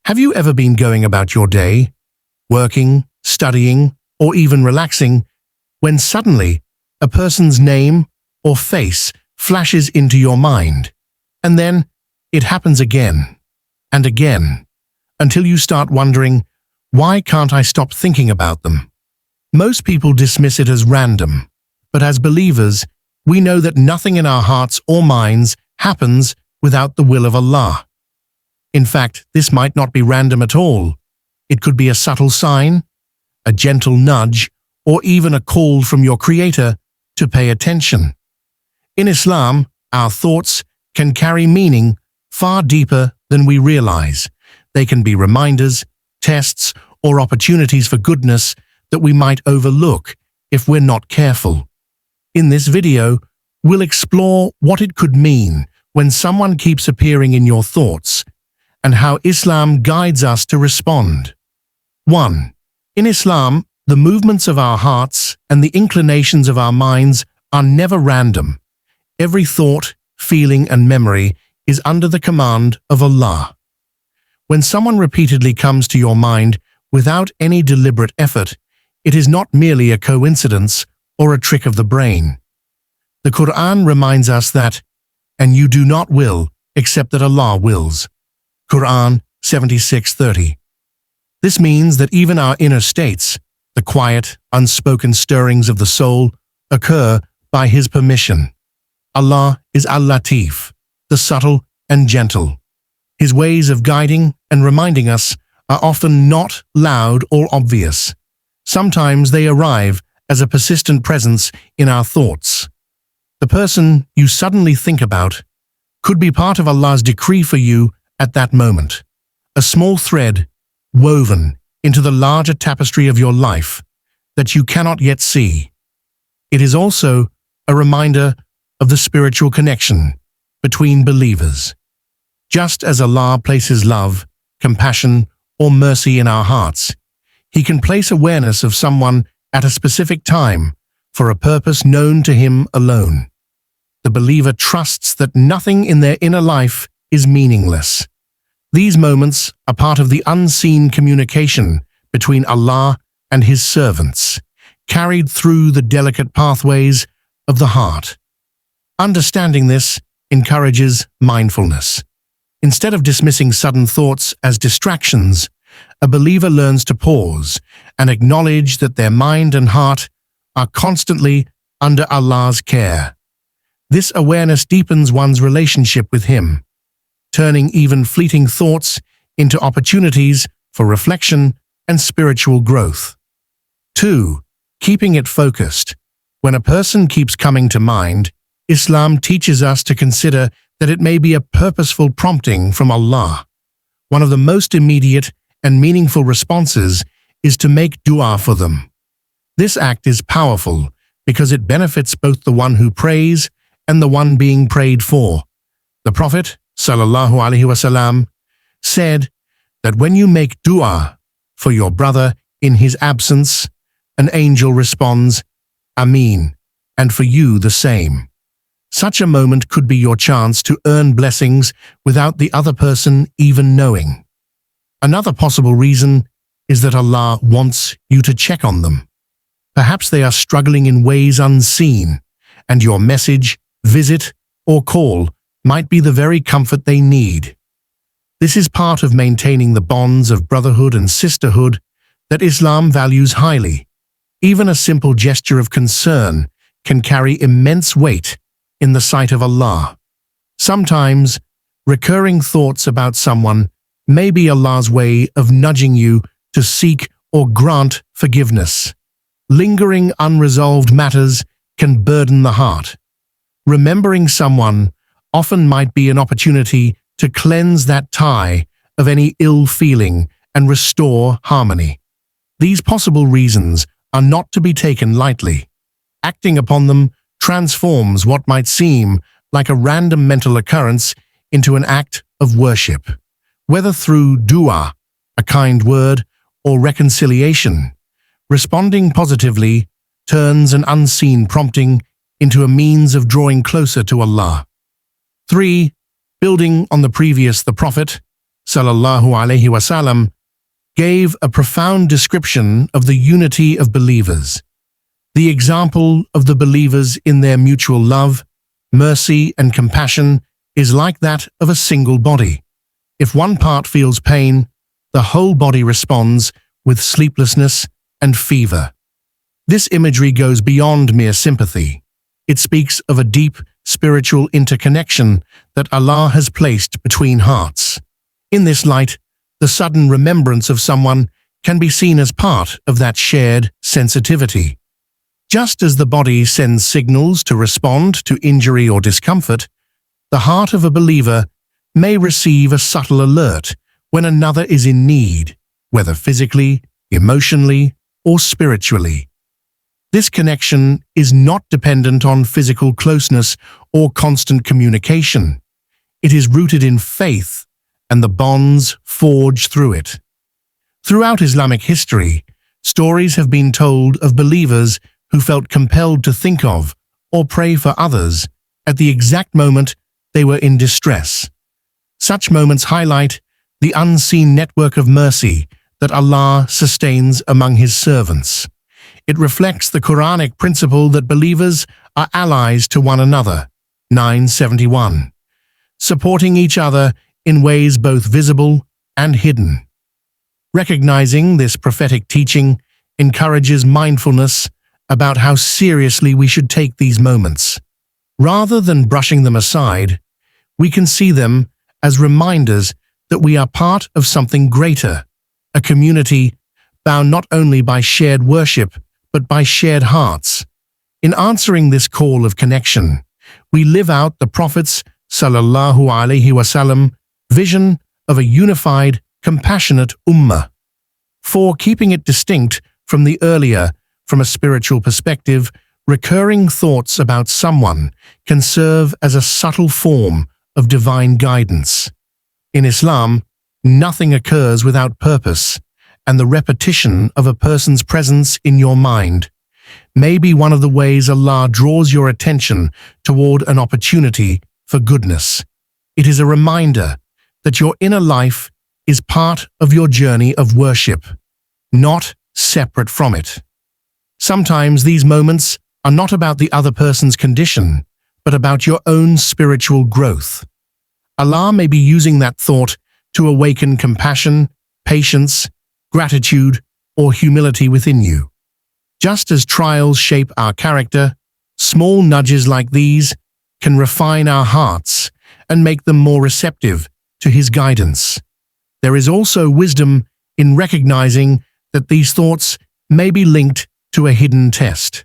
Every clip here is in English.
Have you ever been going about your day, working, studying, or even relaxing, when suddenly a person's name or face flashes into your mind, and then it happens again and again, until you start wondering, why can't I stop thinking about them? Most people dismiss it as random, but as believers, we know that nothing in our hearts or minds happens without the will of Allah. In fact, this might not be random at all. It could be a subtle sign, a gentle nudge, or even a call from your Creator to pay attention. In Islam, our thoughts can carry meaning far deeper than we realize. They can be reminders, tests, or opportunities for goodness that we might overlook if we're not careful. In this video, we'll explore what it could mean when someone keeps appearing in your thoughts, and how Islam guides us to respond. 1. In Islam, the movements of our hearts and the inclinations of our minds are never random. Every thought, feeling, and memory is under the command of Allah. When someone repeatedly comes to your mind without any deliberate effort, it is not merely a coincidence or a trick of the brain. The Quran reminds us that, "And you do not will except that Allah wills." Quran 76:30. This means that even our inner states, the quiet, unspoken stirrings of the soul, occur by His permission. Allah is Al-Latif, the subtle and gentle. His ways of guiding and reminding us are often not loud or obvious. Sometimes they arrive as a persistent presence in our thoughts. The person you suddenly think about could be part of Allah's decree for you at that moment, a small thread woven into the larger tapestry of your life that you cannot yet see. It is also a reminder of the spiritual connection between believers. Just as Allah places love, compassion, or mercy in our hearts, He can place awareness of someone at a specific time for a purpose known to Him alone. The believer trusts that nothing in their inner life is meaningless. These moments are part of the unseen communication between Allah and His servants, carried through the delicate pathways of the heart. Understanding this encourages mindfulness. Instead of dismissing sudden thoughts as distractions, a believer learns to pause and acknowledge that their mind and heart are constantly under Allah's care. This awareness deepens one's relationship with Him, turning even fleeting thoughts into opportunities for reflection and spiritual growth. 2. Keeping it focused. When a person keeps coming to mind, Islam teaches us to consider that it may be a purposeful prompting from Allah. One of the most immediate and meaningful responses is to make dua for them. This act is powerful because it benefits both the one who prays and the one being prayed for. The Prophet, sallallahu alaihi wasallam, said that when you make dua for your brother in his absence, an angel responds, "Ameen," and for you the same. Such a moment could be your chance to earn blessings without the other person even knowing. Another possible reason is that Allah wants you to check on them. Perhaps they are struggling in ways unseen, and your message, visit, or call might be the very comfort they need. This is part of maintaining the bonds of brotherhood and sisterhood that Islam values highly. Even a simple gesture of concern can carry immense weight in the sight of Allah. Sometimes, recurring thoughts about someone may be Allah's way of nudging you to seek or grant forgiveness. Lingering unresolved matters can burden the heart. Remembering someone often might be an opportunity to cleanse that tie of any ill feeling and restore harmony. These possible reasons are not to be taken lightly. Acting upon them transforms what might seem like a random mental occurrence into an act of worship. Whether through dua, a kind word, or reconciliation, responding positively turns an unseen prompting into a means of drawing closer to Allah. 3. Building on the previous, the Prophet, sallallahu alaihi wasallam, gave a profound description of the unity of believers. The example of the believers in their mutual love, mercy, and compassion is like that of a single body. If one part feels pain, the whole body responds with sleeplessness and fever. This imagery goes beyond mere sympathy. It speaks of a deep spiritual interconnection that Allah has placed between hearts. In this light, the sudden remembrance of someone can be seen as part of that shared sensitivity. Just as the body sends signals to respond to injury or discomfort, the heart of a believer may receive a subtle alert when another is in need, whether physically, emotionally, or spiritually. This connection is not dependent on physical closeness or constant communication. It is rooted in faith and the bonds forged through it. Throughout Islamic history, stories have been told of believers who felt compelled to think of or pray for others at the exact moment they were in distress. Such moments highlight the unseen network of mercy that Allah sustains among His servants. It reflects the Quranic principle that believers are allies to one another, 971, supporting each other in ways both visible and hidden. Recognizing this prophetic teaching encourages mindfulness about how seriously we should take these moments. Rather than brushing them aside, we can see them as reminders that we are part of something greater, a community bound not only by shared worship, but by shared hearts. In answering this call of connection, we live out the Prophet's sallallahu alaihi wasallam vision of a unified, compassionate ummah. For keeping it distinct from the earlier, from a spiritual perspective, recurring thoughts about someone can serve as a subtle form of divine guidance. In Islam, nothing occurs without purpose, and the repetition of a person's presence in your mind may be one of the ways Allah draws your attention toward an opportunity for goodness. It is a reminder that your inner life is part of your journey of worship, not separate from it. Sometimes these moments are not about the other person's condition, but about your own spiritual growth. Allah may be using that thought to awaken compassion, patience, gratitude, or humility within you. Just as trials shape our character, small nudges like these can refine our hearts and make them more receptive to His guidance. There is also wisdom in recognizing that these thoughts may be linked to a hidden test.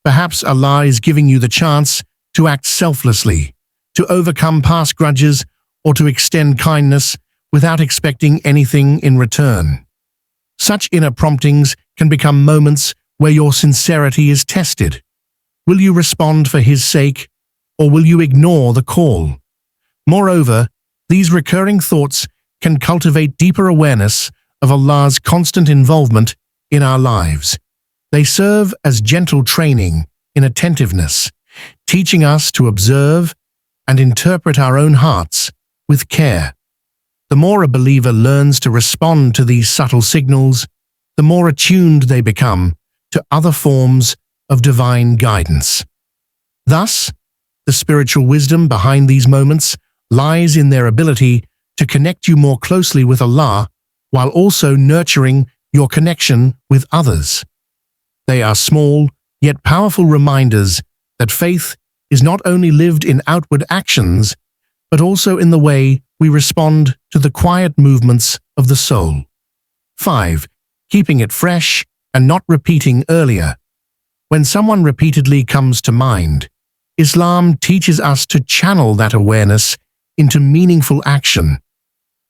Perhaps Allah is giving you the chance to act selflessly, to overcome past grudges, or to extend kindness without expecting anything in return. Such inner promptings can become moments where your sincerity is tested. Will you respond for His sake, or will you ignore the call? Moreover, these recurring thoughts can cultivate deeper awareness of Allah's constant involvement in our lives. They serve as gentle training in attentiveness, teaching us to observe and interpret our own hearts with care. The more a believer learns to respond to these subtle signals, the more attuned they become to other forms of divine guidance. Thus, the spiritual wisdom behind these moments lies in their ability to connect you more closely with Allah while also nurturing your connection with others. They are small, yet powerful reminders that faith is not only lived in outward actions, but also in the way we respond to the quiet movements of the soul. 5. Keeping it fresh and not repeating earlier. When someone repeatedly comes to mind, Islam teaches us to channel that awareness into meaningful action.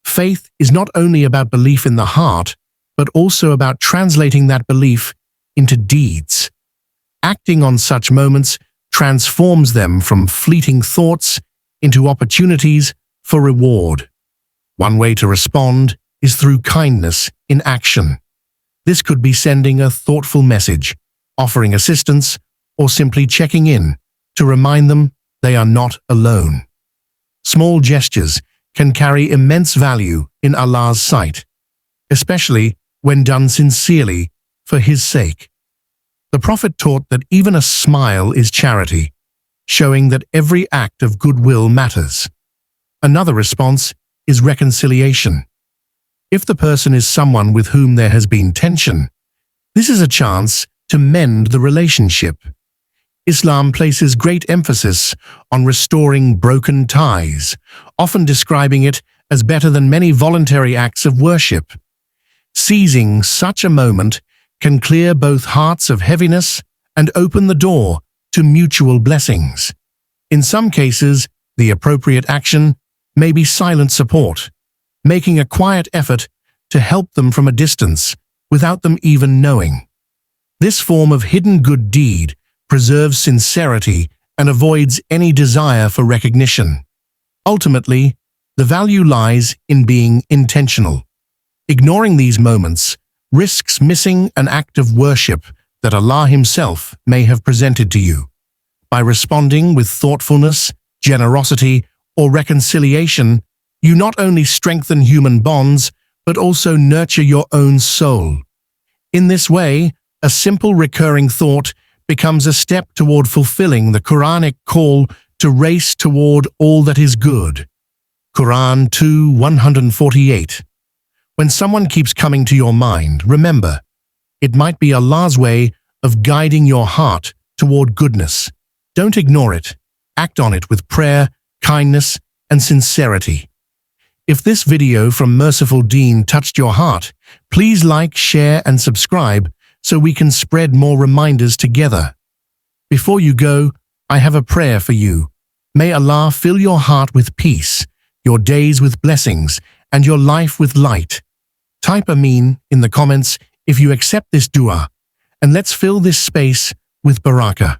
Faith is not only about belief in the heart, but also about translating that belief into deeds. Acting on such moments transforms them from fleeting thoughts into opportunities for reward. One way to respond is through kindness in action. This could be sending a thoughtful message, offering assistance, or simply checking in to remind them they are not alone. Small gestures can carry immense value in Allah's sight, especially when done sincerely for His sake. The Prophet taught that even a smile is charity, showing that every act of goodwill matters. Another response is reconciliation. If the person is someone with whom there has been tension, this is a chance to mend the relationship. Islam places great emphasis on restoring broken ties, often describing it as better than many voluntary acts of worship. Seizing such a moment can clear both hearts of heaviness and open the door to mutual blessings. In some cases, the appropriate action may be silent support, making a quiet effort to help them from a distance without them even knowing. This form of hidden good deed preserves sincerity and avoids any desire for recognition. Ultimately, the value lies in being intentional. Ignoring these moments risks missing an act of worship that Allah Himself may have presented to you. By responding with thoughtfulness, generosity, or reconciliation, you not only strengthen human bonds, but also nurture your own soul. In this way, a simple recurring thought becomes a step toward fulfilling the Quranic call to race toward all that is good. Quran 2:148. When someone keeps coming to your mind, remember, it might be Allah's way of guiding your heart toward goodness. Don't ignore it. Act on it with prayer, kindness, and sincerity. If this video from Merciful Deen touched your heart, please like, share, and subscribe so we can spread more reminders together. Before you go, I have a prayer for you. May Allah fill your heart with peace, your days with blessings, and your life with light. Type Ameen in the comments if you accept this dua, and let's fill this space with barakah.